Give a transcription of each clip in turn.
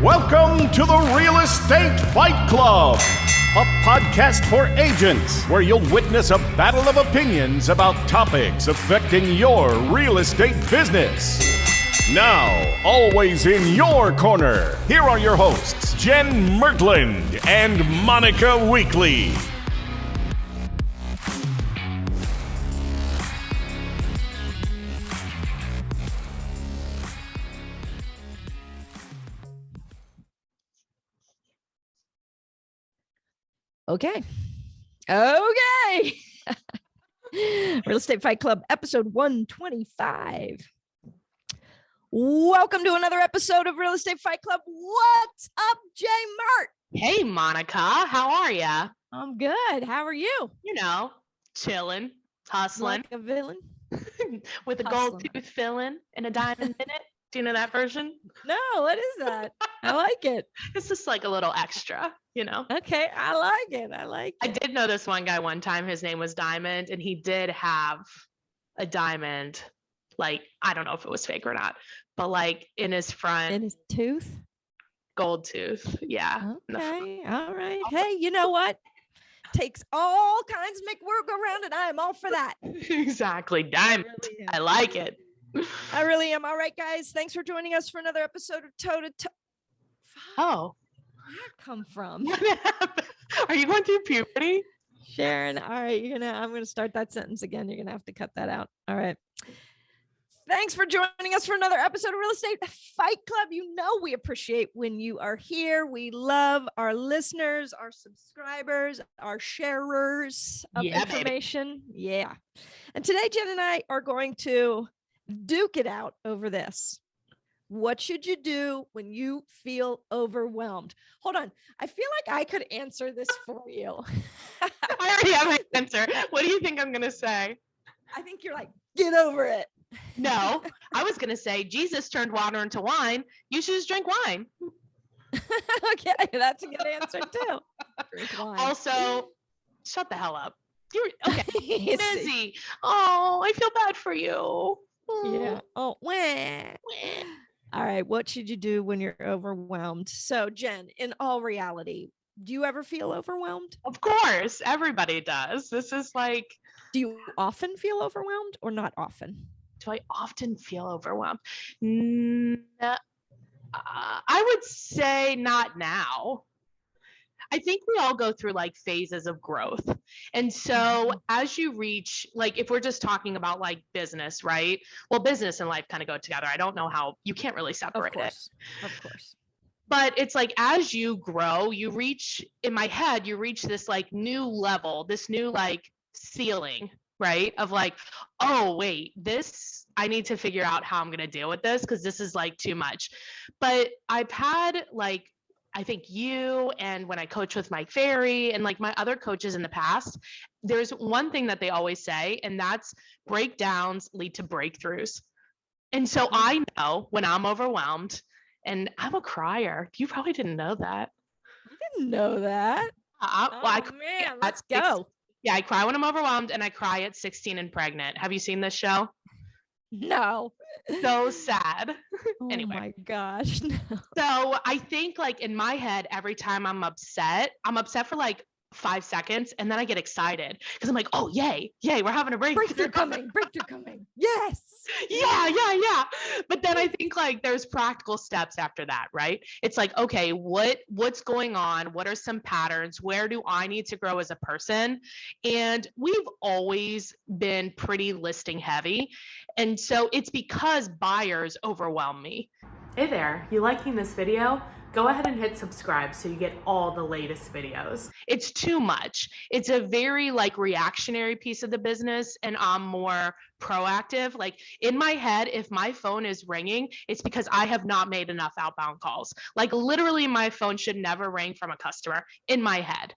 Welcome to the Real Estate Fight Club, a podcast for agents where you'll witness a battle of opinions about topics affecting your real estate business. Now, always in your corner, here are your hosts, Jen Mertland and Monica Weekly. Okay. Real Estate Fight Club, episode 125. Welcome to another episode of Real Estate Fight Club. What's up, Jay Mert? Hey, Monica. How are ya? I'm good. How are you? You know, chilling, hustling. Like a villain? With a gold tooth filling and a diamond in it. Do you know that version? No, what is that? I like it. It's just like a little extra, you know? Okay, I like it. I did know this one guy one time. His name was Diamond, and he did have a diamond. Like, I don't know if it was fake or not, but like in his front. In his tooth? Gold tooth. Yeah. Okay. All right. Hey, you know what? Takes all kinds to make work go round, and I am all for that. Exactly. Diamond. I like it. I really am. All right, guys. Thanks for joining us for another episode of Toe to Toe. Oh. Where'd that come from? Are you going through puberty? Sharon, all right, I'm gonna start that sentence again. You're gonna have to cut that out. All right. Thanks for joining us for another episode of Real Estate Fight Club. You know we appreciate when you are here. We love our listeners, our subscribers, our sharers of information. Baby. Yeah. And today, Jen and I are going to duke it out over this. What should you do when you feel overwhelmed? Hold on. I feel like I could answer this for you. I already have my answer. What do you think I'm going to say? I think you're like, get over it. No, I was going to say, Jesus turned water into wine. You should just drink wine. Okay, that's a good answer too. Drink wine. Also, shut the hell up. You're okay. Busy. Oh, I feel bad for you. Yeah. Oh, wah. All right. What should you do when you're overwhelmed? So, Jen, in all reality, do you ever feel overwhelmed? Of course. Everybody does. This is like. Do you often feel overwhelmed or not often? Do I often feel overwhelmed? I would say not now. I think we all go through like phases of growth. And so as you reach, like if we're just talking about like business, right? Well, business and life kind of go together. I don't know how, you can't really separate it. Of course. But it's like, as you grow, you reach, in my head, you reach this like new level, this new like ceiling, right? Of like, oh, wait, this, I need to figure out how I'm going to deal with this because this is like too much. But I've had like, I think you and when I coach with Mike Ferry and like my other coaches in the past, there's one thing that they always say, and that's breakdowns lead to breakthroughs. And so I know when I'm overwhelmed, and I'm a crier. You probably didn't know that. I didn't know that. Man, let's go. Yeah, I cry when I'm overwhelmed, and I cry at 16 and pregnant. Have you seen this show? No. So sad. Oh anyway. My gosh. No. So I think like in my head, every time I'm upset for like 5 seconds, and then I get excited because I'm like, oh, yay, we're having a breakthrough coming. Yes. Yeah. But then I think like there's practical steps after that, right? It's like, okay, what's going on? What are some patterns? Where do I need to grow as a person? And we've always been pretty listing heavy. And so it's because buyers overwhelm me. Hey there, you liking this video? Go ahead and hit subscribe so you get all the latest videos. It's too much. It's a very like reactionary piece of the business, and I'm more proactive. Like in my head, if my phone is ringing, it's because I have not made enough outbound calls. Like literally my phone should never ring from a customer in my head.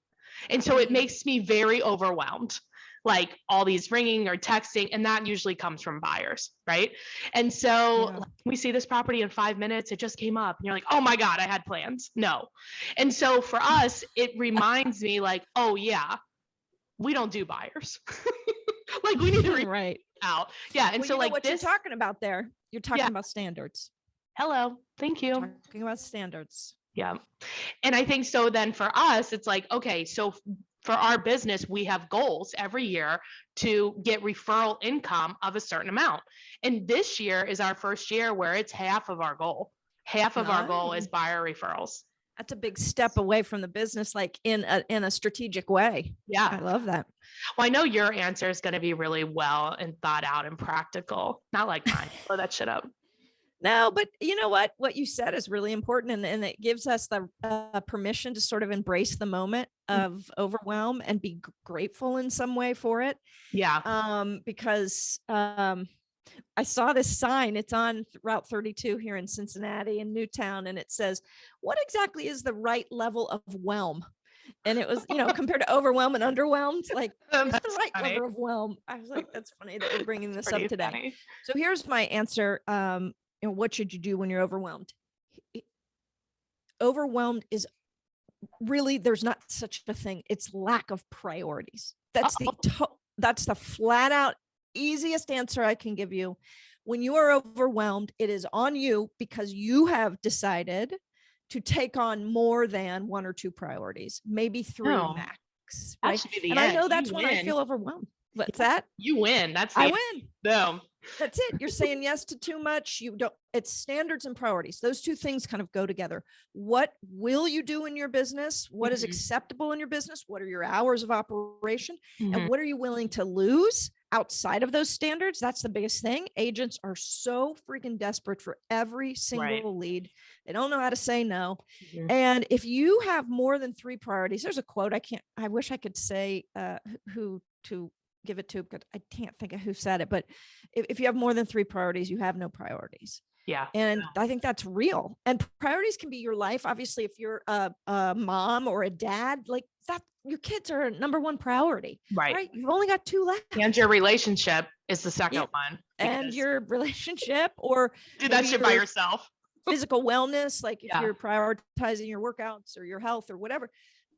And so it makes me very overwhelmed. Like all these ringing or texting, and that usually comes from buyers, right? And so we see this property in 5 minutes, it just came up, and you're like, oh my God, I had plans. No. And so for us, it reminds me like, oh yeah, we don't do buyers. Like we need to right out. Yeah. And well, so like what this, you're talking about there, you're talking about standards. Hello. Thank you. Talking about standards. Yeah. And I think so then for us, it's like, okay, so for our business, we have goals every year to get referral income of a certain amount. And this year is our first year where it's half of our goal. Half of our goal is buyer referrals. That's a big step away from the business, like in a strategic way. Yeah. I love that. Well, I know your answer is going to be really well and thought out and practical, not like mine. Blow that shit up. No, but you know what you said is really important, and it gives us the permission to sort of embrace the moment of overwhelm and be grateful in some way for it. Yeah. Because I saw this sign. It's on Route 32 here in Cincinnati and Newtown, and it says, "What exactly is the right level of whelm?" And it was, compared to overwhelm and underwhelmed, like it's the right level of whelm. I was like, that's funny that we're bringing this up today. Funny. So here's my answer. What should you do when you're overwhelmed? Overwhelmed is really, there's not such a thing. It's lack of priorities. That's the flat out easiest answer I can give you. When you are overwhelmed, it is on you because you have decided to take on more than one or two priorities, maybe three max. Right? That should be the and end. I know that's when I feel overwhelmed. What's that? You win. I win. Boom. That's it. You're saying yes to too much. It's standards and priorities. Those two things kind of go together. What will you do in your business? What is acceptable in your business? What are your hours of operation? And what are you willing to lose outside of those standards? That's the biggest thing. Agents are so freaking desperate for every single lead. They don't know how to say no. And if you have more than three priorities, there's a quote. I wish I could say who to give it to, because I can't think of who said it, but if you have more than three priorities, you have no priorities. Yeah. And I think that's real. And priorities can be your life. Obviously, if you're a mom or a dad, like that, your kids are number one priority. Right. You've only got two left. And your relationship is the second one. And your relationship, or do that shit by yourself. Physical wellness, like if you're prioritizing your workouts or your health or whatever.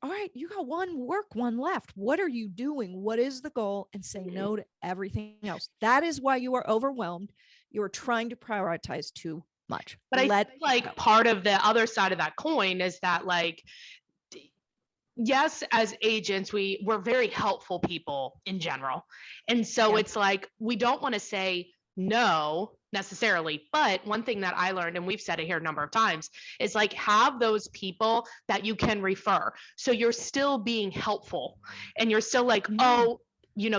All right, you got one left. What are you doing? What is the goal? And say no to everything else. That is why you are overwhelmed. You are trying to prioritize too much. But I think like part of the other side of that coin is that, like, yes, as agents, we're very helpful people in general. And so it's like, we don't want to say no necessarily, but one thing that I learned, and we've said it here a number of times, is like, have those people that you can refer. So you're still being helpful and you're still like,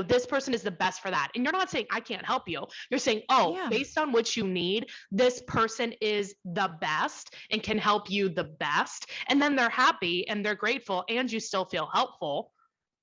this person is the best for that. And you're not saying I can't help you. You're saying, based on what you need, this person is the best and can help you the best. And then they're happy and they're grateful and you still feel helpful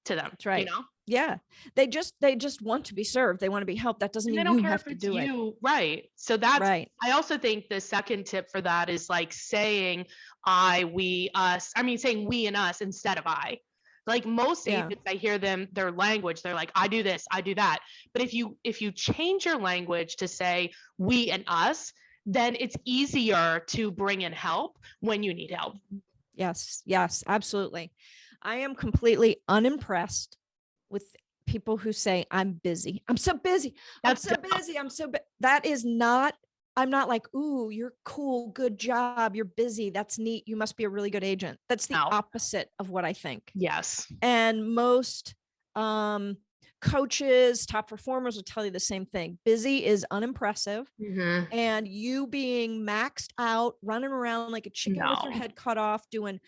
to them. That's right. Yeah. They just want to be served. They want to be helped. That doesn't mean you have to do it. Right. So that's right. I also think the second tip for that is like saying I, we, us. I mean, saying we and us instead of I. Like most agents, I hear their language, they're like, I do this, I do that. But if you change your language to say we and us, then it's easier to bring in help when you need help. Yes, absolutely. I am completely unimpressed with people who say I'm busy. I'm so busy. That is not, I'm not like, ooh, you're cool. Good job. You're busy. That's neat. You must be a really good agent. That's the opposite of what I think. Yes. And most coaches, top performers will tell you the same thing. Busy is unimpressive. And you being maxed out, running around like a chicken with your head cut off, doing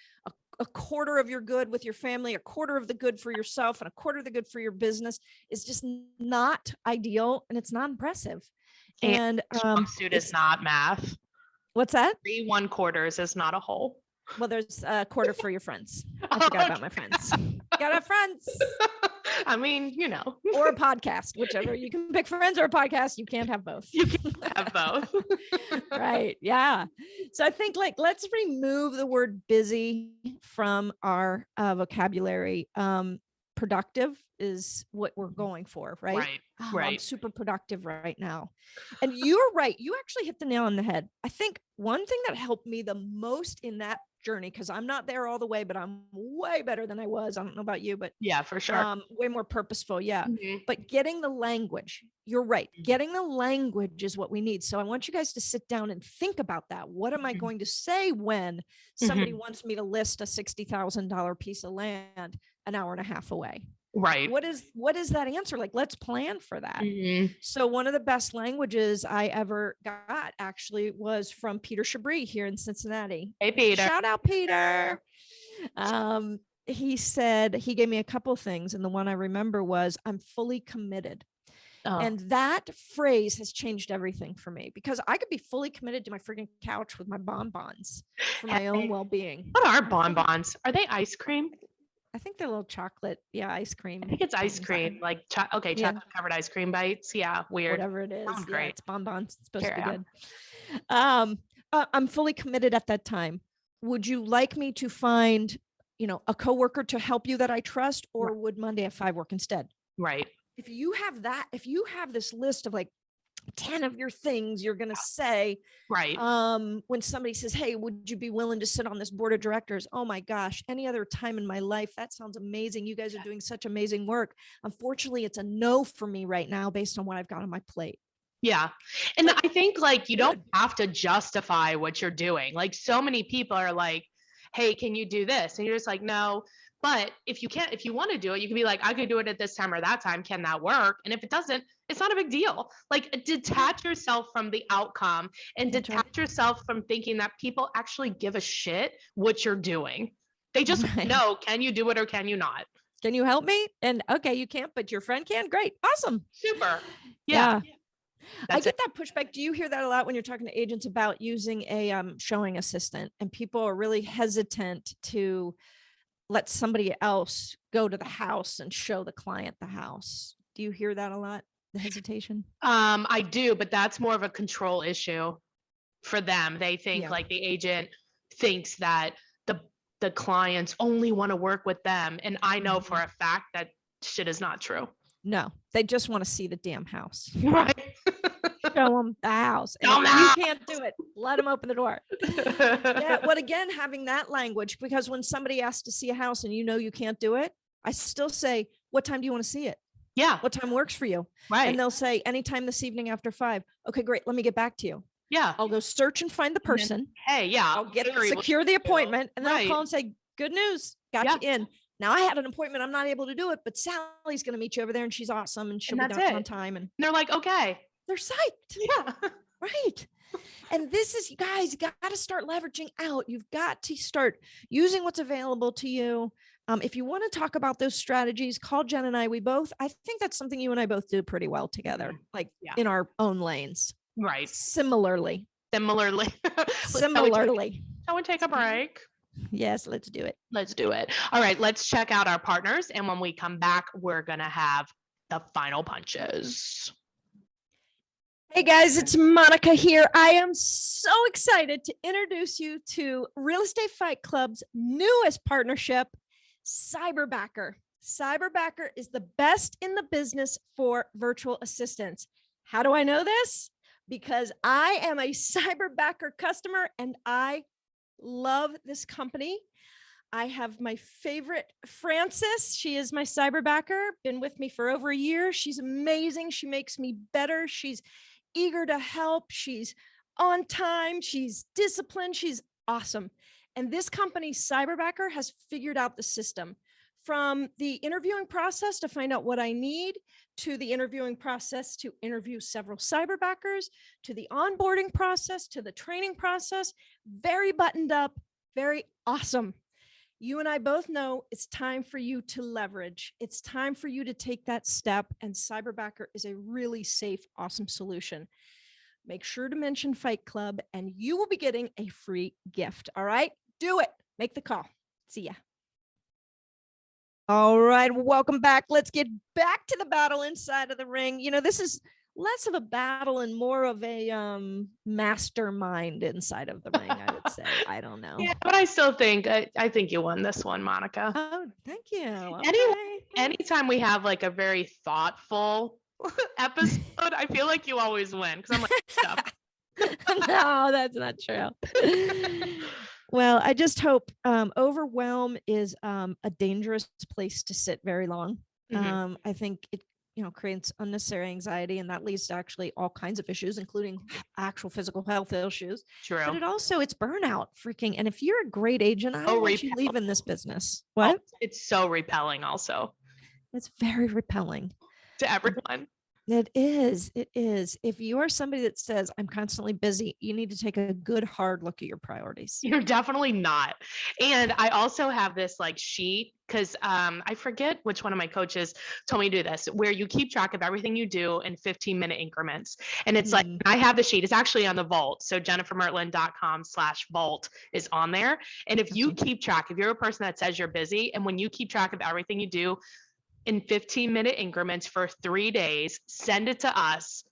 a quarter of your good with your family, a quarter of the good for yourself, and a quarter of the good for your business is just not ideal. And it's not impressive. And suit is not math. What's that? 3 1/4 is not a whole. Well, there's a quarter for your friends. I forgot about my friends. Got our friends. I mean, or a podcast, whichever. You can pick friends or a podcast. You can't have both. You can't have both. Right. Yeah. So I think let's remove the word busy from our vocabulary. Productive is what we're going for, right? Right. I'm super productive right now. And you're right. You actually hit the nail on the head. I think one thing that helped me the most in that journey, because I'm not there all the way, but I'm way better than I was. I don't know about you, but Yeah, for sure. way more purposeful. Yeah. Mhm. But getting the language, you're right. Getting the language is what we need. So I want you guys to sit down and think about that. What am I going to say when somebody wants me to list a $60,000 piece of land an hour and a half away? Right. What is that answer? Like, let's plan for that. Mhm. So one of the best languages I ever got actually was from Peter Chabris here in Cincinnati. Hey, Peter. Shout out, Peter. He said, he gave me a couple things, and the one I remember was, I'm fully committed. Oh. And that phrase has changed everything for me, because I could be fully committed to my freaking couch with my bonbons for my own well-being. What are bonbons? Are they ice cream? I think they're little chocolate, ice cream. I think it's ice cream, like chocolate covered ice cream bites. Yeah, weird. Whatever it is. Sounds Yeah, great. it's bonbons. It's supposed to be Yeah. good. I'm fully committed at that time. Would you like me to find, a coworker to help you that I trust, or would Monday at 5 work instead? Right. If you have this list of like 10 of your things you're going to say, right. When somebody says, hey, would you be willing to sit on this board of directors? Oh my gosh, any other time in my life, that sounds amazing. You guys are doing such amazing work. Unfortunately, it's a no for me right now based on what I've got on my plate. Yeah. And I think like you don't have to justify what you're doing. Like so many people are like, hey, can you do this? And you're just like, no. But if you want to do it, you can be like, I could do it at this time or that time. Can that work? And if it doesn't, it's not a big deal. Like detach yourself from the outcome and detach yourself from thinking that people actually give a shit what you're doing. They just know, can you do it or can you not? Can you help me? And okay, you can't, but your friend can. Great. Awesome. Super. Yeah. I get that pushback. Do you hear that a lot when you're talking to agents about using a showing assistant, and people are really hesitant to let somebody else go to the house and show the client the house? Do you hear that a lot? The hesitation? I do, but that's more of a control issue for them. They think like the agent thinks that the clients only want to work with them. And I know for a fact that shit is not true. No, they just want to see the damn house. Right. Show them the house. And if you can't do it, let them open the door. But again, having that language, because when somebody asks to see a house and you can't do it, I still say, what time do you want to see it? Yeah. What time works for you? Right. And they'll say, anytime this evening after 5. Okay, great. Let me get back to you. Yeah. I'll go search and find the person. Hey, yeah. I'll secure the appointment, and then I'll call and say, good news, got you in. Now I had an appointment. I'm not able to do it, but Sally's going to meet you over there, and she's awesome, and she'll be done on time. And they're like, okay. They're psyched. Yeah. Right. And this is, you guys got to start leveraging out. You've got to start using what's available to you. If you want to talk about those strategies, call Jen and I. I think that's something you and I both do pretty well together, like in our own lanes. Right. Similarly. Similarly. Shall we take a break? Yes, let's do it. Let's do it. All right, let's check out our partners. And when we come back, we're going to have the final punches. Hey guys, it's Monica here. I am so excited to introduce you to Real Estate Fight Club's newest partnership, Cyberbacker. Cyberbacker is the best in the business for virtual assistants. How do I know this? Because I am a Cyberbacker customer and I love this company. I have my favorite, Frances. She is my Cyberbacker, been with me for over a year. She's amazing. She makes me better. She's eager to help. She's on time. She's disciplined. She's awesome. And this company, Cyberbacker, has figured out the system from the interviewing process to find out what I need, to the interviewing process to interview several Cyberbackers, to the onboarding process, to the training process. Very buttoned up, very awesome. You and I both know it's time for you to leverage. It's time for you to take that step, and Cyberbacker is a really safe, awesome solution. Make sure to mention Fight Club and you will be getting a free gift. All right, do it. Make the call. See ya. All right, welcome back. Let's get back to the battle inside of the ring. This is less of a battle and more of a mastermind inside of the ring, I would say. I don't know. Yeah, but I still think I think you won this one, Monica. Oh, thank you. Okay. Anytime we have like a very thoughtful episode, I feel like you always win because I'm like, stuff. No, that's not true. Well, I just hope overwhelm is a dangerous place to sit very long. I think it creates unnecessary anxiety, and that leads to actually all kinds of issues, including actual physical health issues. True. But it's burnout freaking. And if you're a great agent, I don't want you leaving this business. What? It's so repelling also. It's very repelling To everyone. It is. It is. If you are somebody that says, I'm constantly busy, you need to take a good hard look at your priorities. You're definitely not. And I also have this like sheet because I forget which one of my coaches told me to do this, where you keep track of everything you do in 15-minute increments. And it's like, I have the sheet. It's actually on the Vault. So jennifermertlin.com/vault is on there. And if you keep track, if you're a person that says you're busy, and when you keep track of everything you do in 15-minute increments for 3 days, send it to us.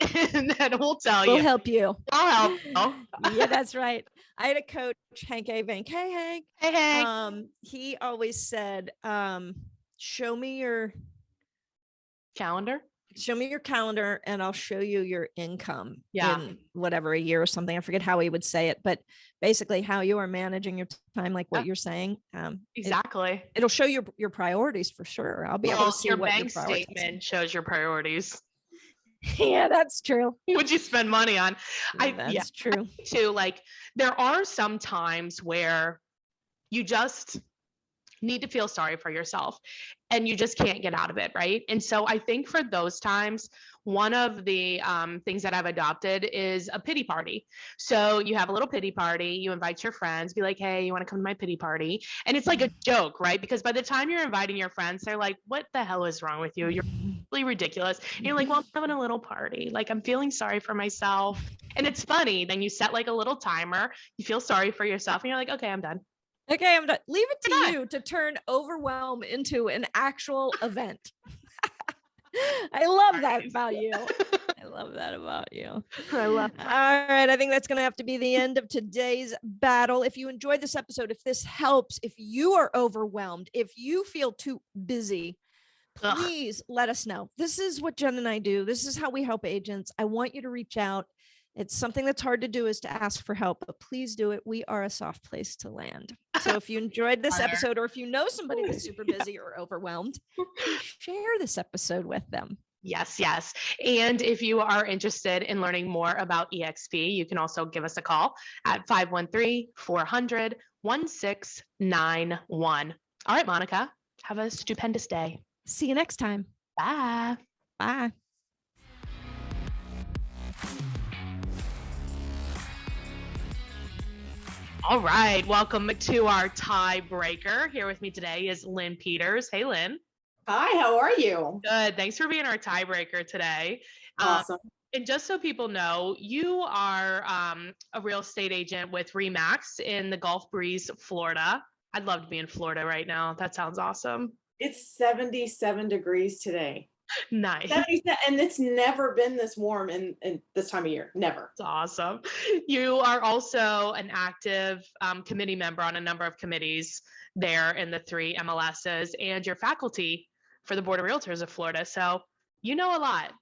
And then we'll tell you. We'll help you. I'll help. Yeah, that's right. I had a coach, Hank Avink. Hey, Hank. Hey, Hank. He always said, show me your calendar. Show me your calendar and I'll show you your income in whatever, a year or something. I forget how he would say it, but basically how you are managing your time, like what you're saying. Exactly. It'll show your priorities for sure. I'll be able to see your what bank statement shows your priorities. Yeah, that's true. Would you spend money on? That's true too. Like there are some times where you just need to feel sorry for yourself and you just can't get out of it, right? And so I think for those times, one of the things that I've adopted is a pity party. So you have a little pity party, you invite your friends, be like, hey, you want to come to my pity party? And it's like a joke, right? Because by the time you're inviting your friends, they're like, what the hell is wrong with you? You're really ridiculous. And you're like, well, I'm having a little party. Like I'm feeling sorry for myself. And it's funny. Then you set like a little timer, you feel sorry for yourself and you're like, okay, I'm done. Okay, I'm done. Leave it to you to turn overwhelm into an actual event. I love that about you. I love that about you. I love that. All right. I think that's going to have to be the end of today's battle. If you enjoyed this episode, if this helps, if you are overwhelmed, if you feel too busy, please let us know. This is what Jen and I do. This is how we help agents. I want you to reach out. It's something that's hard to do, is to ask for help, but please do it. We are a soft place to land. So if you enjoyed this episode, or if you know somebody that's super busy or overwhelmed, share this episode with them. Yes, yes. And if you are interested in learning more about EXP, you can also give us a call at 513-400-1691. All right, Monica, have a stupendous day. See you next time. Bye. Bye. All right, welcome to our tiebreaker. Here with me today is Lynn Peters. Hey, Lynn. Hi, how are you? Good. Thanks for being our tiebreaker today. Awesome. And just so people know, you are a real estate agent with Remax in the Gulf Breeze, Florida. I'd love to be in Florida right now. That sounds awesome. It's 77 degrees today. Nice. 77, and it's never been this warm in this time of year. Never. It's awesome. You are also an active committee member on a number of committees there in the 3 MLSs, and you're faculty for the Board of Realtors of Florida. So you know a lot.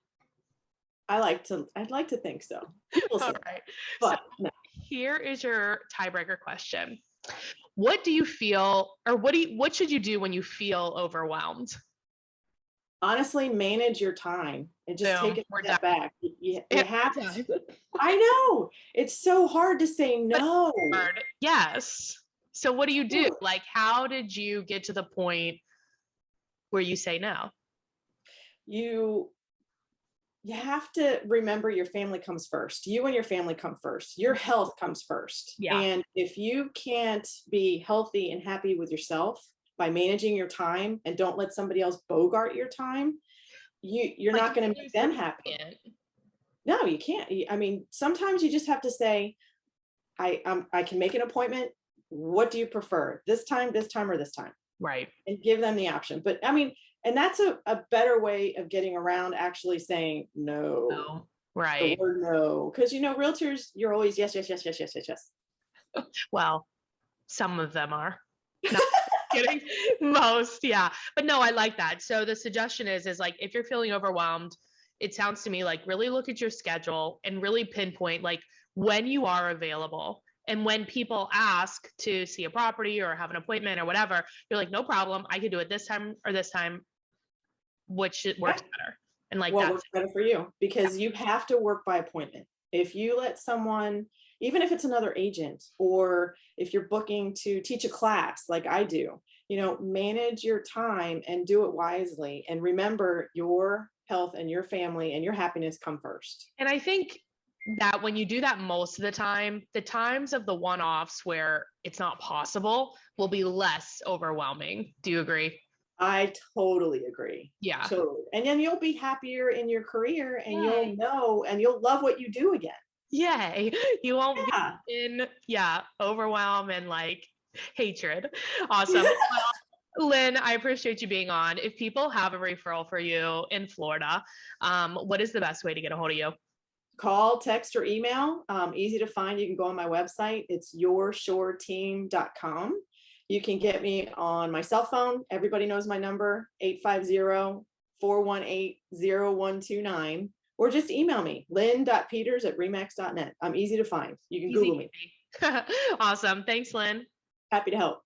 I'd like to think so. We'll see. All right. But so no. Here is your tiebreaker question. What do you feel, or what should you do when you feel overwhelmed? Honestly, manage your time and just take a step back. You have to. I know. It's so hard to say no. Yes. So what do you do? Like, how did you get to the point where you say no? You have to remember your family comes first. You and your family come first. Your health comes first. Yeah. And if you can't be healthy and happy with yourself by managing your time, and don't let somebody else bogart your time, you're not going to make them happy. No, you can't. I mean, sometimes you just have to say, I can make an appointment. What do you prefer? This time, or this time? Right. And give them the option. But I mean, and that's a better way of getting around actually saying no. No. Right. Or no. Because realtors, you're always yes. Well, some of them are. Not kidding. Most, yeah. But no, I like that. So the suggestion is like, if you're feeling overwhelmed, it sounds to me like really look at your schedule and really pinpoint like when you are available And when people ask to see a property or have an appointment or whatever, you're like, no problem. I could do it this time or this time. Which works better. And like what that works better for you, because you have to work by appointment. If you let someone, even if it's another agent, or if you're booking to teach a class like I do, manage your time and do it wisely. And remember, your health and your family and your happiness come first. And I think that when you do that most of the times of the one-offs where it's not possible will be less overwhelming. Do you agree? I totally agree. Yeah. Totally. And then you'll be happier in your career, and you'll know, and you'll love what you do again. Yay. You won't be in, overwhelm and like hatred. Awesome. Well, Lynn, I appreciate you being on. If people have a referral for you in Florida, what is the best way to get a hold of you? Call, text, or email. Easy to find. You can go on my website. It's yourshoreteam.com. You can get me on my cell phone. Everybody knows my number, 850-418-0129, or just email me, lynn.peters@remax.net. I'm easy to find. You can Google me. Awesome. Thanks, Lynn. Happy to help.